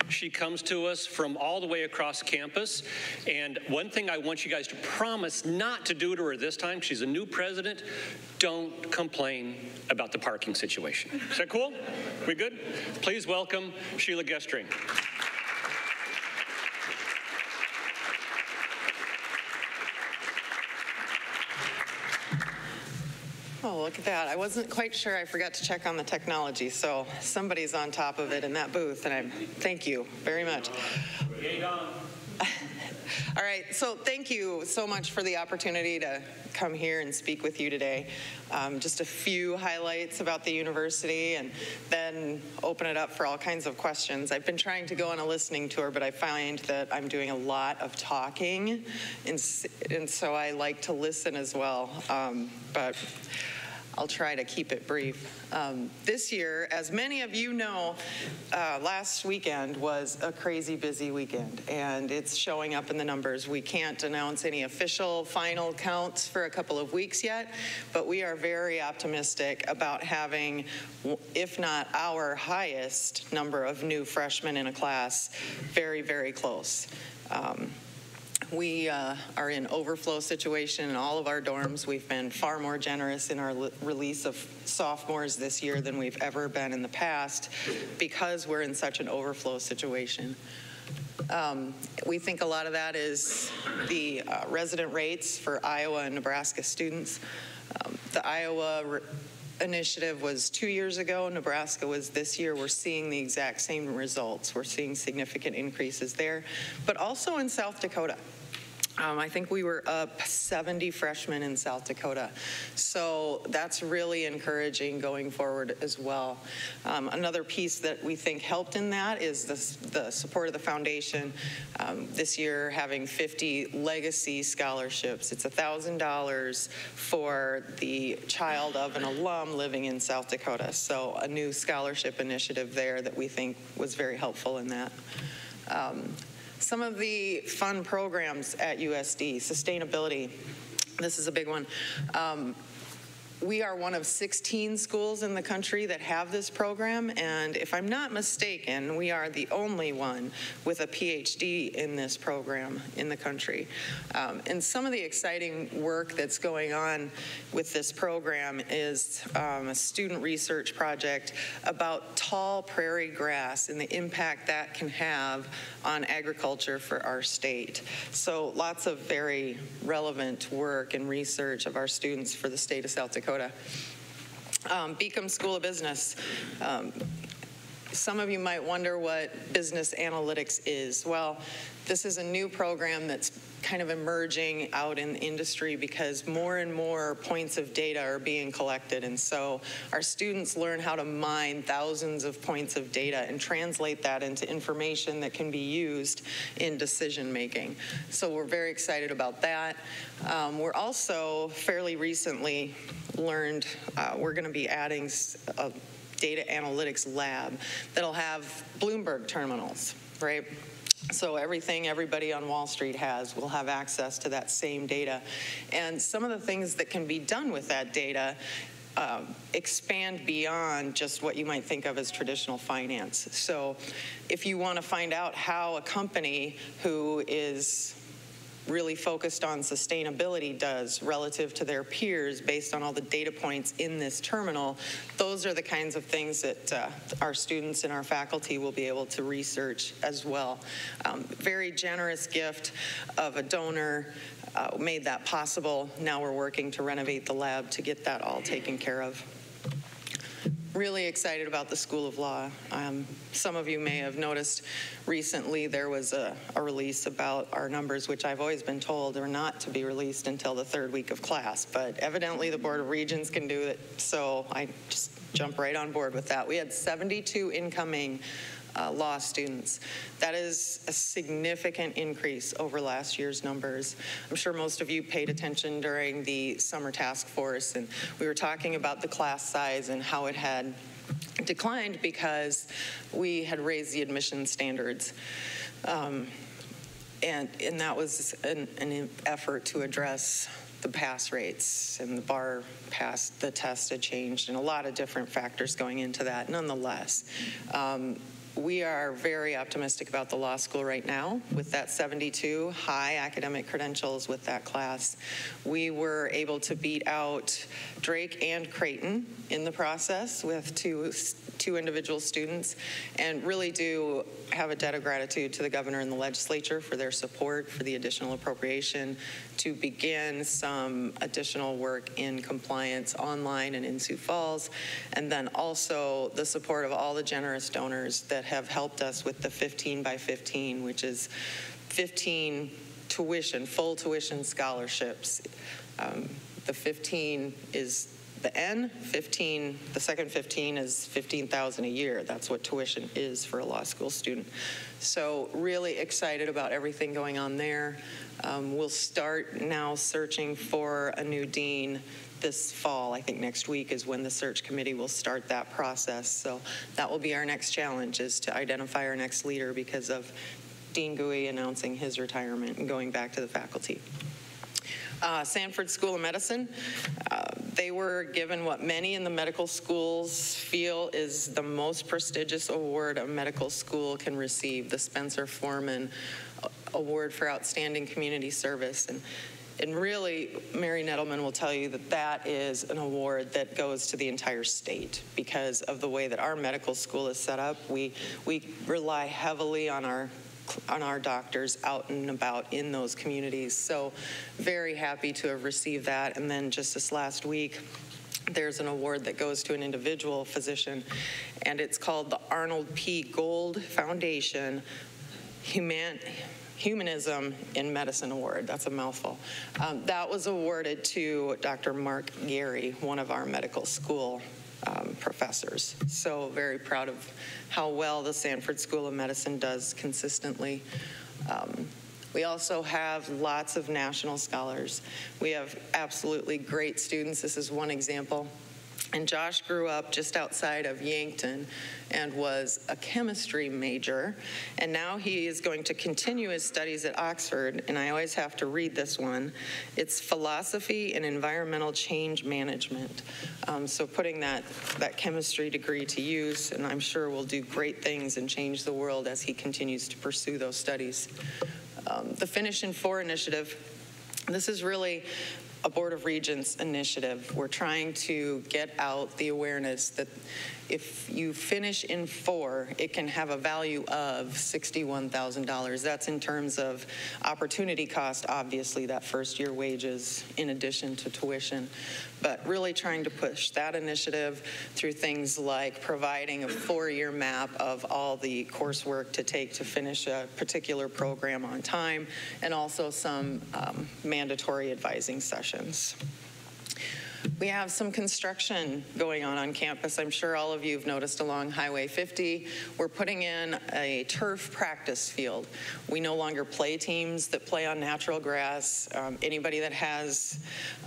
She comes to us from all the way across campus. And one thing I want you guys to promise not to do to her this time, she's a new president, don't complain about the parking situation. Is that cool? We good? Please welcome Sheila Gestring. Oh, look at that. I wasn't quite sure. I forgot to check on the technology, so somebody's on top of it in that booth, and thank you very much. All right, so thank you so much for the opportunity to come here and speak with you today. Just a few highlights about the university and then open it up for all kinds of questions. I've been trying to go on a listening tour, but I find that I'm doing a lot of talking, and so I like to listen as well. But I'll try to keep it brief. This year, as many of you know, last weekend was a crazy busy weekend, and it's showing up in the numbers. We can't announce any official final counts for a couple of weeks yet, but we are very optimistic about having, if not our highest number of new freshmen in a class, very, very close. We are in overflow situation in all of our dorms. We've been far more generous in our release of sophomores this year than we've ever been in the past because we're in such an overflow situation. We think a lot of that is the resident rates for Iowa and Nebraska students. The Iowa initiative was 2 years ago. Nebraska was this year. We're seeing the exact same results. We're seeing significant increases there, but also in South Dakota. I think we were up 70 freshmen in South Dakota. So that's really encouraging going forward as well. Another piece that we think helped in that is the support of the foundation. This year having 50 legacy scholarships. It's $1,000 for the child of an alum living in South Dakota. So a new scholarship initiative there that we think was very helpful in that. Some of the fun programs at USD, sustainability, this is a big one. We are one of 16 schools in the country that have this program, and if I'm not mistaken, we are the only one with a PhD in this program in the country. And some of the exciting work that's going on with this program is a student research project about tall prairie grass and the impact that can have on agriculture for our state. So lots of very relevant work and research of our students for the state of South Dakota. Beacom School of Business. Some of you might wonder what business analytics is. Well, this is a new program that's kind of emerging out in the industry because more and more points of data are being collected. And so our students learn how to mine thousands of points of data and translate that into information that can be used in decision making. So we're very excited about that. We're also fairly recently learned we're going to be adding a data analytics lab that'll have Bloomberg terminals, right? So everybody on Wall Street will have access to that same data. And some of the things that can be done with that data expand beyond just what you might think of as traditional finance. So if you want to find out how a company who is really focused on sustainability does relative to their peers based on all the data points in this terminal, those are the kinds of things that our students and our faculty will be able to research as well. Very generous gift of a donor made that possible. Now we're working to renovate the lab to get that all taken care of. Really excited about the School of Law. Some of you may have noticed recently there was a release about our numbers, which I've always been told are not to be released until the third week of class, but evidently the Board of Regents can do it, so I just jump right on board with that. We had 72 incoming law students. That is a significant increase over last year's numbers. I'm sure most of you paid attention during the summer task force, and we were talking about the class size and how it had declined because we had raised the admission standards. And that was an effort to address the pass rates, and the bar passed, the test had changed, and a lot of different factors going into that. Nonetheless, we are very optimistic about the law school right now with that 72 high academic credentials with that class. We were able to beat out Drake and Creighton in the process with two individual students, and really do have a debt of gratitude to the governor and the legislature for their support for the additional appropriation to begin some additional work in compliance online and in Sioux Falls, and then also the support of all the generous donors that have helped us with the 15 by 15, which is 15 full tuition scholarships. The 15 is the N, 15, the second 15 is $15,000 a year. That's what tuition is for a law school student. So really excited about everything going on there. We'll start now searching for a new dean this fall. I think next week is when the search committee will start that process. So that will be our next challenge, is to identify our next leader because of Dean Gui announcing his retirement and going back to the faculty. Sanford School of Medicine, they were given what many in the medical schools feel is the most prestigious award a medical school can receive, the Spencer Foreman Award for Outstanding Community Service. And really, Mary Nettleman will tell you that that is an award that goes to the entire state because of the way that our medical school is set up. We rely heavily on our doctors out and about in those communities. So very happy to have received that. And then just this last week, there's an award that goes to an individual physician, and it's called the Arnold P. Gold Foundation Humanism in Medicine Award. That's a mouthful. That was awarded to Dr. Mark Gary, one of our medical school professors. So very proud of how well the Sanford School of Medicine does consistently. We also have lots of national scholars. We have absolutely great students. This is one example. And Josh grew up just outside of Yankton and was a chemistry major. And now he is going to continue his studies at Oxford. And I always have to read this one. It's Philosophy and Environmental Change Management. So putting that chemistry degree to use, and I'm sure will do great things and change the world as he continues to pursue those studies. The Finish in 4 initiative, this is really a Board of Regents initiative. We're trying to get out the awareness that if you finish in 4, it can have a value of $61,000. That's in terms of opportunity cost, obviously, that first year wages in addition to tuition. But really trying to push that initiative through things like providing a 4-year map of all the coursework to take to finish a particular program on time, and also some mandatory advising sessions. We have some construction going on campus. I'm sure all of you have noticed along Highway 50. We're putting in a turf practice field. We no longer play teams that play on natural grass. Anybody that has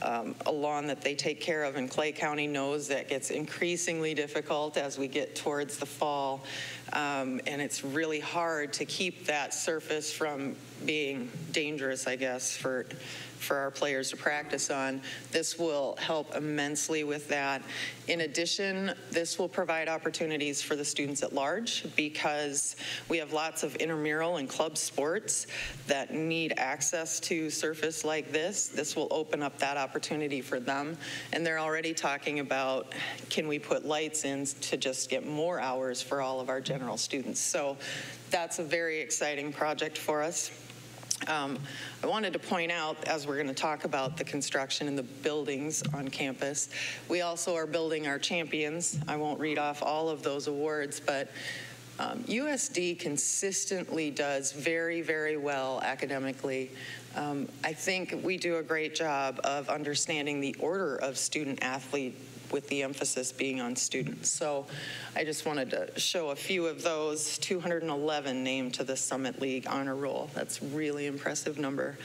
a lawn that they take care of in Clay County knows that gets increasingly difficult as we get towards the fall. And it's really hard to keep that surface from being dangerous, I guess, for our players to practice on. This will help immensely with that. In addition, this will provide opportunities for the students at large because we have lots of intramural and club sports that need access to surface like this. This will open up that opportunity for them. And they're already talking about, can we put lights in to just get more hours for all of our general students? So that's a very exciting project for us. I wanted to point out, as we're going to talk about the construction and the buildings on campus, we also are building our champions. I won't read off all of those awards, but USD consistently does very, very well academically. I think we do a great job of understanding the order of student-athlete with the emphasis being on students. So I just wanted to show a few of those. 211 named to the Summit League Honor Roll. That's a really impressive number.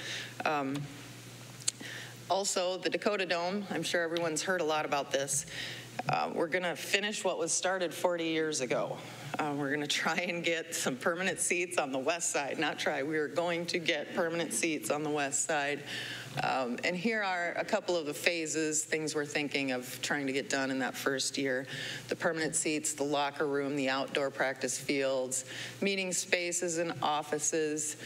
Also, the Dakota Dome, I'm sure everyone's heard a lot about this. We're gonna finish what was started 40 years ago. We're going to try and get some permanent seats on the west side. Not try, we are going to get permanent seats on the west side. And here are a couple of the phases, things we're thinking of trying to get done in that first year. The permanent seats, the locker room, the outdoor practice fields, meeting spaces and offices,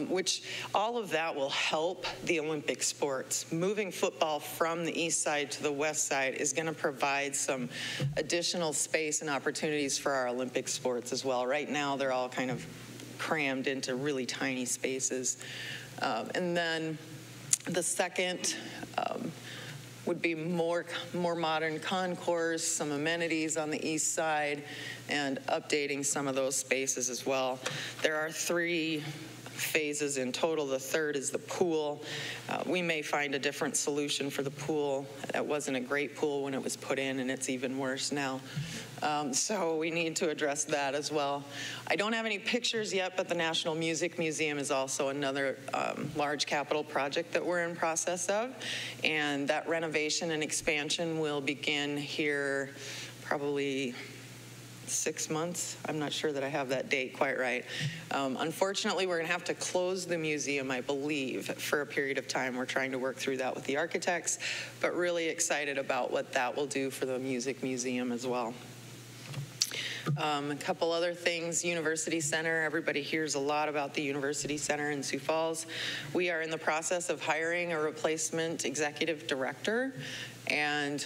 which all of that will help the Olympic sports. Moving football from the east side to the west side is going to provide some additional space and opportunities for our Olympic sports as well. Right now, they're all kind of crammed into really tiny spaces. And then the second would be more modern concourse, some amenities on the east side, and updating some of those spaces as well. There are 3 phases in total. The third is the pool. We may find a different solution for the pool. That wasn't a great pool when it was put in, and it's even worse now. So we need to address that as well. I don't have any pictures yet, but the National Music Museum is also another large capital project that we're in process of. And that renovation and expansion will begin here probably 6 months. I'm not sure that I have that date quite right. Unfortunately, we're going to have to close the museum, I believe, for a period of time. We're trying to work through that with the architects, but really excited about what that will do for the Music Museum as well. A couple other things, University Center. Everybody hears a lot about the University Center in Sioux Falls. We are in the process of hiring a replacement executive director, and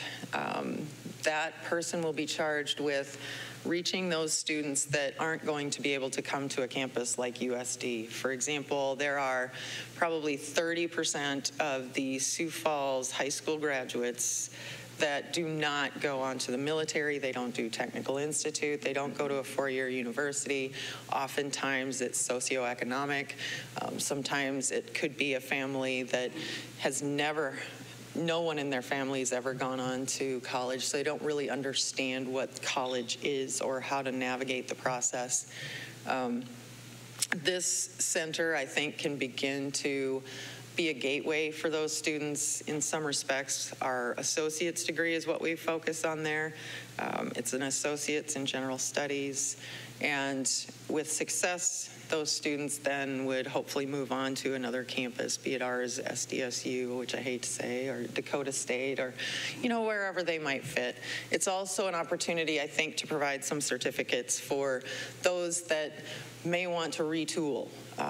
that person will be charged with reaching those students that aren't going to be able to come to a campus like USD. For example, there are probably 30% of the Sioux Falls high school graduates that do not go on to the military. They don't do technical institute. They don't go to a 4-year university. Oftentimes it's socioeconomic. Sometimes it could be a family that has no one in their family has ever gone on to college, so they don't really understand what college is or how to navigate the process. This center, I think, can begin to be a gateway for those students in some respects. Our associate's degree is what we focus on there. It's an associate's in general studies. And with success, those students then would hopefully move on to another campus, be it ours, SDSU, which I hate to say, or Dakota State, or, wherever they might fit. It's also an opportunity, I think, to provide some certificates for those that may want to retool.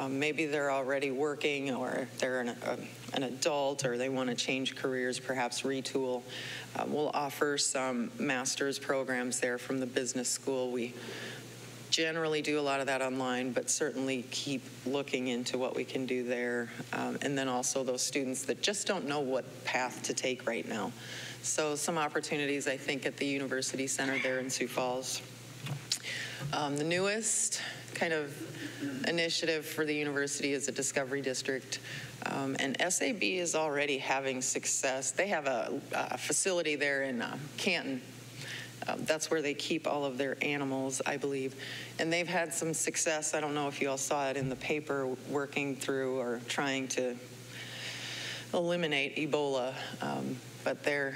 Maybe they're already working, or they're an adult, or they want to change careers, perhaps retool. We'll offer some master's programs there from the business school. We generally do a lot of that online, but certainly keep looking into what we can do there. And then also those students that just don't know what path to take right now. So some opportunities, I think, at the University Center there in Sioux Falls. The newest kind of initiative for the university is a Discovery District. And SAB is already having success. They have a facility there in Canton. That's where they keep all of their animals, I believe. And they've had some success. I don't know if you all saw it in the paper, working through or trying to eliminate Ebola. But they're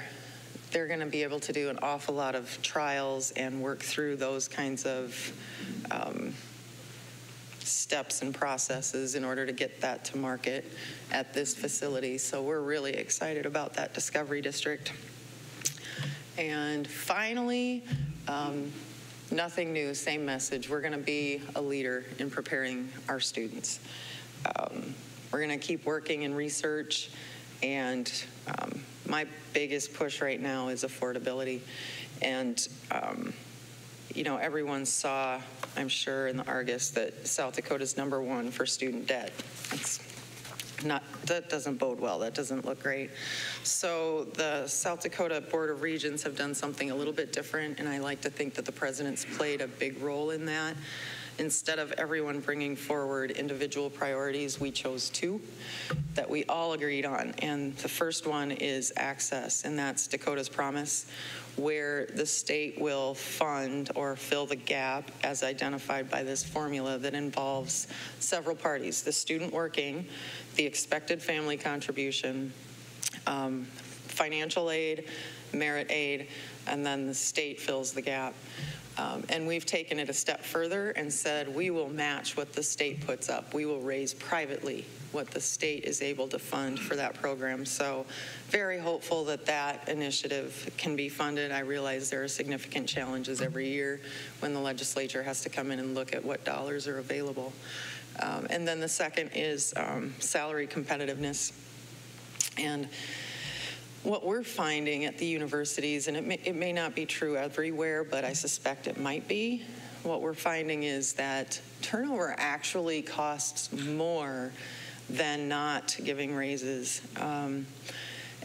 going to be able to do an awful lot of trials and work through those kinds of steps and processes in order to get that to market at this facility. So we're really excited about that Discovery District. And finally, nothing new, same message. We're going to be a leader in preparing our students. We're going to keep working in research, and my biggest push right now is affordability. And everyone saw, I'm sure, in the Argus that South Dakota's #1 for student debt. That doesn't bode well. That doesn't look great. So the South Dakota Board of Regents have done something a little bit different, and I like to think that the president's played a big role in that. Instead of everyone bringing forward individual priorities, we chose 2 that we all agreed on. And the first one is access, and that's Dakota's Promise, where the state will fund or fill the gap as identified by this formula that involves several parties: the student working, the expected family contribution, financial aid, merit aid, and then the state fills the gap. And we've taken it a step further and said we will match what the state puts up. We will raise privately what the state is able to fund for that program. So very hopeful that that initiative can be funded. I realize there are significant challenges every year when the legislature has to come in and look at what dollars are available. And then the second is salary competitiveness. And what we're finding at the universities, and it may not be true everywhere, but I suspect it might be, what we're finding is that turnover actually costs more than not giving raises.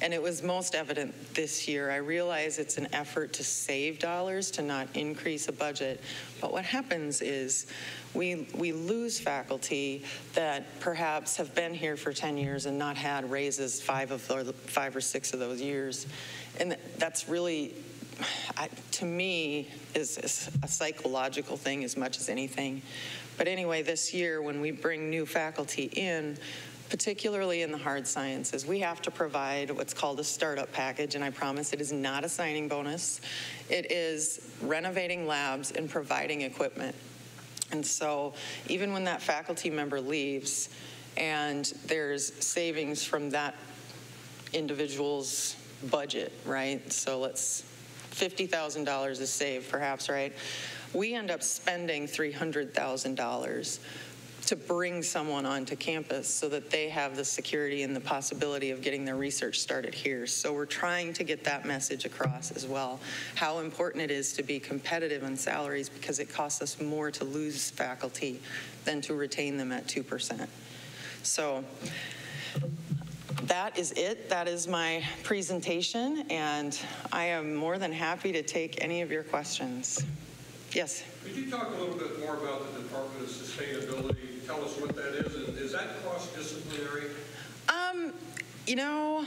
And it was most evident this year. I realize it's an effort to save dollars, to not increase a budget. But what happens is we lose faculty that perhaps have been here for 10 years and not had raises 5 or 6 of those years. And that's really, to me, is a psychological thing as much as anything. But anyway, this year when we bring new faculty in, particularly in the hard sciences, we have to provide what's called a startup package, and I promise it is not a signing bonus. It is renovating labs and providing equipment. And so even when that faculty member leaves and there's savings from that individual's budget, right? So let's, $50,000 is saved perhaps, right? We end up spending $300,000 to bring someone onto campus so that they have the security and the possibility of getting their research started here. So we're trying to get that message across as well, how important it is to be competitive on salaries, because it costs us more to lose faculty than to retain them at 2%. So that is it. That is my presentation, and I am more than happy to take any of your questions. Yes? Could you talk a little bit more about the Department of Sustainability? Tell us what that is, and is that cross-disciplinary? You know,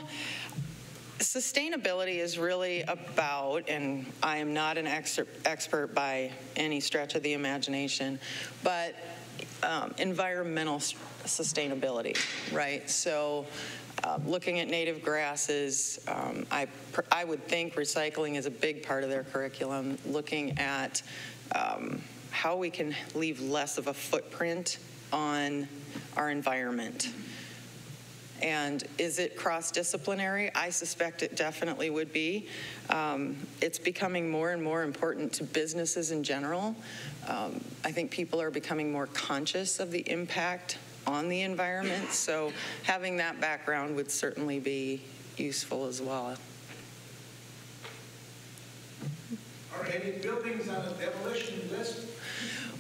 sustainability is really about, and I am not an expert by any stretch of the imagination, but environmental sustainability, right? So looking at native grasses, I would think recycling is a big part of their curriculum, looking at how we can leave less of a footprint on our environment. And is it cross-disciplinary? I suspect it definitely would be. It's becoming more and more important to businesses in general. I think people are becoming more conscious of the impact on the environment, so having that background would certainly be useful as well. Are any buildings on the demolition list?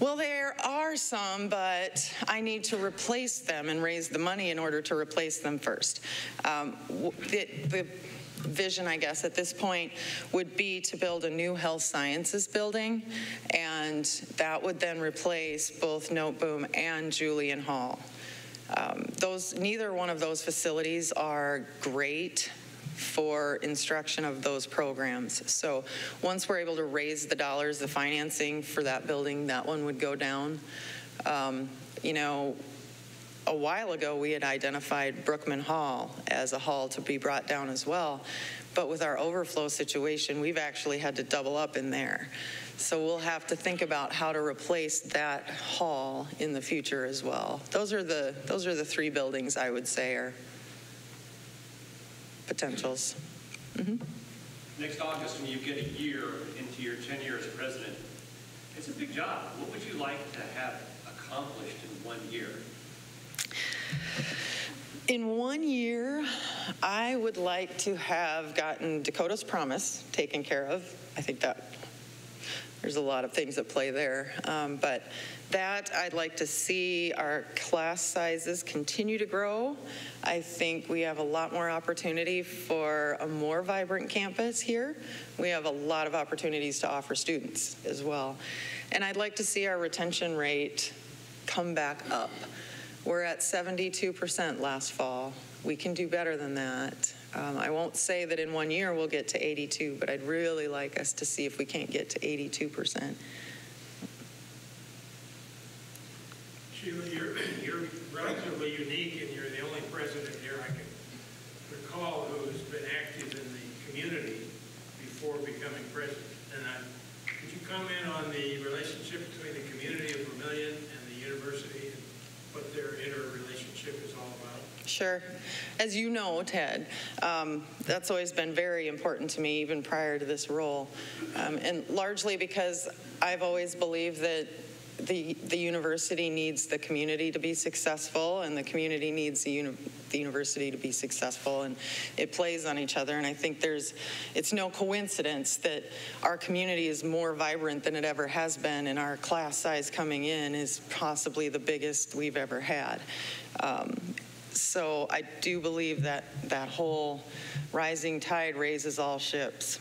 Well, there are some, but I need to replace them and raise the money in order to replace them first. The vision, I guess, at this point would be to build a new health sciences building, and that would then replace both Noteboom and Julian Hall. Neither one of those facilities are great for instruction of those programs. So once we're able to raise the dollars, the financing for that building, that one would go down. You know, a while ago we had identified Brookman Hall as a hall to be brought down as well. But with our overflow situation, we've actually had to double up in there. So we'll have to think about how to replace that hall in the future as well. Those are the 3 buildings I would say are potentials. Mm-hmm. Next August, when you get a year into your tenure as president, it's a big job. What would you like to have accomplished in 1 year? In 1 year, I would like to have gotten Dakota's Promise taken care of. I think that there's a lot of things at play there. But that, I'd like to see our class sizes continue to grow. I think we have a lot more opportunity for a more vibrant campus here. We have a lot of opportunities to offer students as well. And I'd like to see our retention rate come back up. We're at 72% last fall. We can do better than that. I won't say that in 1 year we'll get to 82, but I'd really like us to see if we can't get to 82%. Sheila, you're relatively unique, and you're the only president here I can recall who's been active in the community before becoming president. And could you comment on the relationship between the community of Vermillion and the university and what their interrelationship is all about? Sure. As you know, Ted, that's always been very important to me, even prior to this role, and largely because I've always believed that the university needs the community to be successful, and the community needs the university to be successful, and it plays on each other. And I think it's no coincidence that our community is more vibrant than it ever has been, and our class size coming in is possibly the biggest we've ever had. So I do believe that that whole rising tide raises all ships.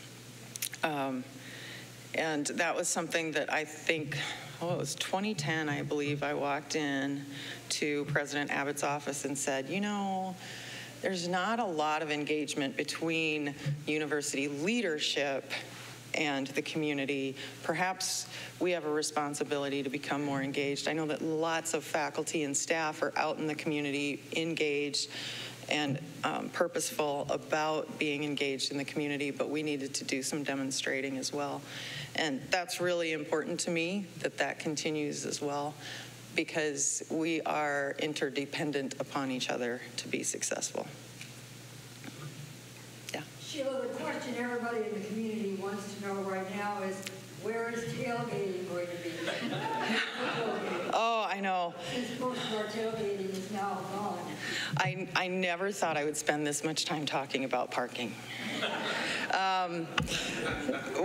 And that was something that I think, it was 2010, I believe, I walked in to President Abbott's office and said, you know, there's not a lot of engagement between university leadership and the community. Perhaps we have a responsibility to become more engaged. I know that lots of faculty and staff are out in the community, engaged and purposeful about being engaged in the community, but we needed to do some demonstrating as well. And that's really important to me, that continues as well, because we are interdependent upon each other to be successful. Yeah. Sheila, the question everybody in the community wants to know right now is, where is tailgating going to be? Oh, I know. Since most of our tailgating is now gone. I never thought I would spend this much time talking about parking.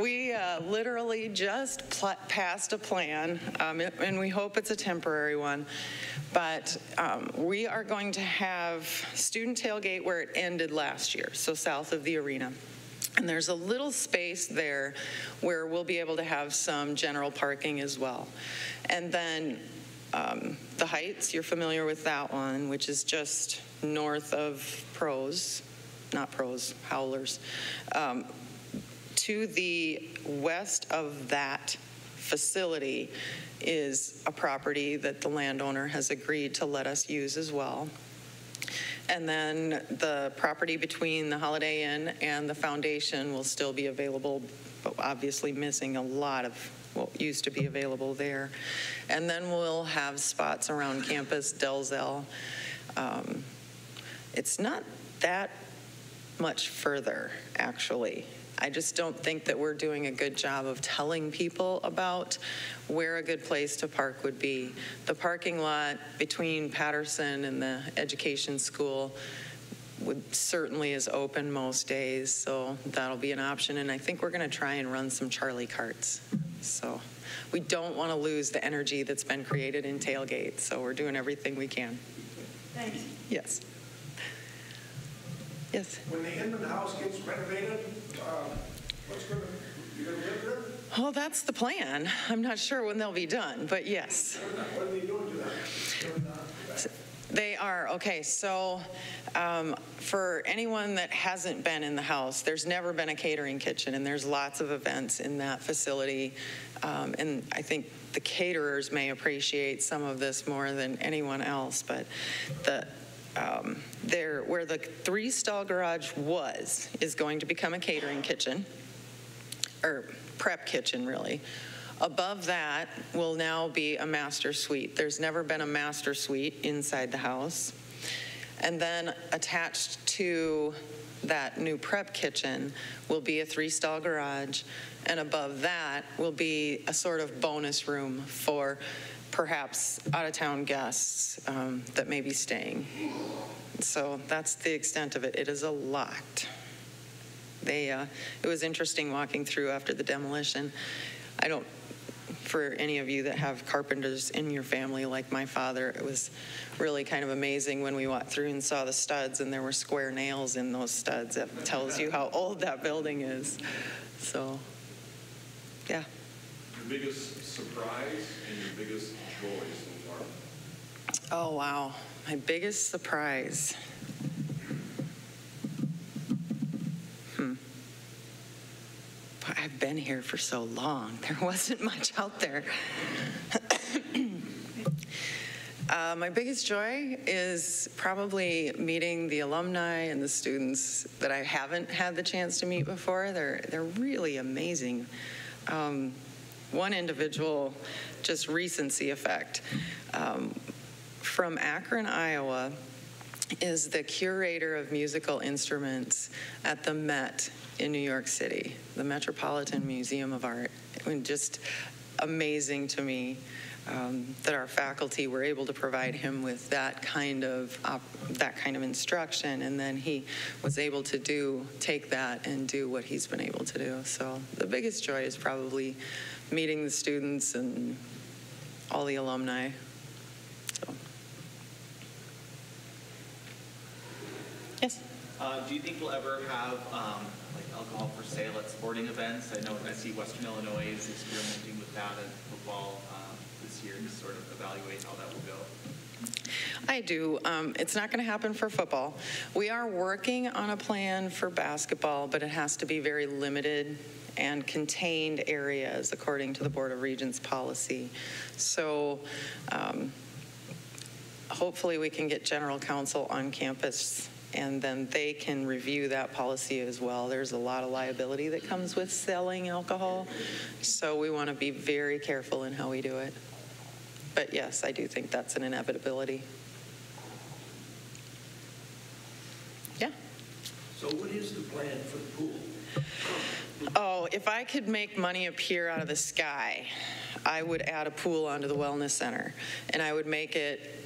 We literally just passed a plan, and we hope it's a temporary one, but we are going to have student tailgate where it ended last year, so south of the arena. And there's a little space there where we'll be able to have some general parking as well. And then the Heights, you're familiar with that one, which is just north of Howlers. To the west of that facility is a property that the landowner has agreed to let us use as well. And then the property between the Holiday Inn and the foundation will still be available, but obviously missing a lot of what used to be available there. And then we'll have spots around campus, Delzell. It's not that much further, actually. I just don't think that we're doing a good job of telling people about where a good place to park would be. The parking lot between Patterson and the education school certainly is open most days, so that'll be an option. And I think we're going to try and run some Charlie carts. So we don't want to lose the energy that's been created in tailgate, so we're doing everything we can. Thanks. Yes. Yes. When the Inman House gets renovated, you gonna live there? Well, that's the plan. I'm not sure when they'll be done, but yes. What are they doing to that? They are. Okay, so for anyone that hasn't been in the house, there's never been a catering kitchen, and there's lots of events in that facility. And I think the caterers may appreciate some of this more than anyone else, but where the 3-stall garage is going to become a catering kitchen, or prep kitchen, really. Above that will now be a master suite. There's never been a master suite inside the house. And then attached to that new prep kitchen will be a 3-stall garage, and above that will be a sort of bonus room for perhaps out-of-town guests that may be staying. So that's the extent of it. It is a lot. It was interesting walking through after the demolition. For any of you that have carpenters in your family like my father, it was really kind of amazing when we walked through and saw the studs, and there were square nails in those studs. That tells you how old that building is. So, yeah. Your biggest surprise and your biggest joy so far? Oh, wow. My biggest surprise. I've been here for so long. There wasn't much out there. My biggest joy is probably meeting the alumni and the students that I haven't had the chance to meet before. They're really amazing. one individual, just recency effect. From Akron, Iowa, is the curator of musical instruments at the Met in New York City, the Metropolitan Museum of Art. I mean, just amazing to me that our faculty were able to provide him with that kind of instruction, and then he was able to take that and do what he's been able to do. So the biggest joy is probably meeting the students and all the alumni. So. Yes? Do you think we'll ever have like alcohol for sale at sporting events? I see Western Illinois is experimenting with that at football this year to sort of evaluate how that will go. I do. It's not going to happen for football. We are working on a plan for basketball, but it has to be very limited and contained areas according to the Board of Regents policy. So hopefully we can get general counsel on campus, and then they can review that policy as well. There's a lot of liability that comes with selling alcohol, so we want to be very careful in how we do it. But yes, I do think that's an inevitability. Yeah? So what is the plan for the pool? Oh, if I could make money appear out of the sky, I would add a pool onto the wellness center, and I would make it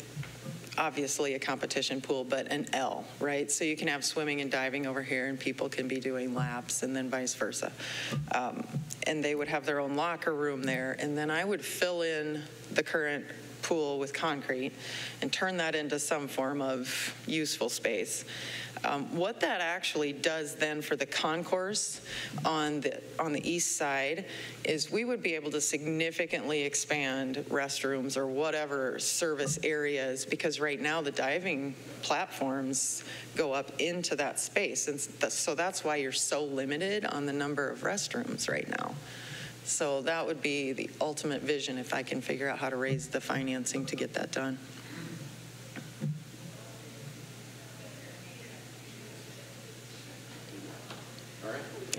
obviously a competition pool, but an L, right? So you can have swimming and diving over here, and people can be doing laps, and then vice versa. And they would have their own locker room there, and then I would fill in the current pool with concrete and turn that into some form of useful space. What that actually does then for the concourse on the east side is we would be able to significantly expand restrooms or whatever service areas, because right now the diving platforms go up into that space, and so that's why you're so limited on the number of restrooms right now. So that would be the ultimate vision if I can figure out how to raise the financing to get that done.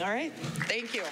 All right. Thank you.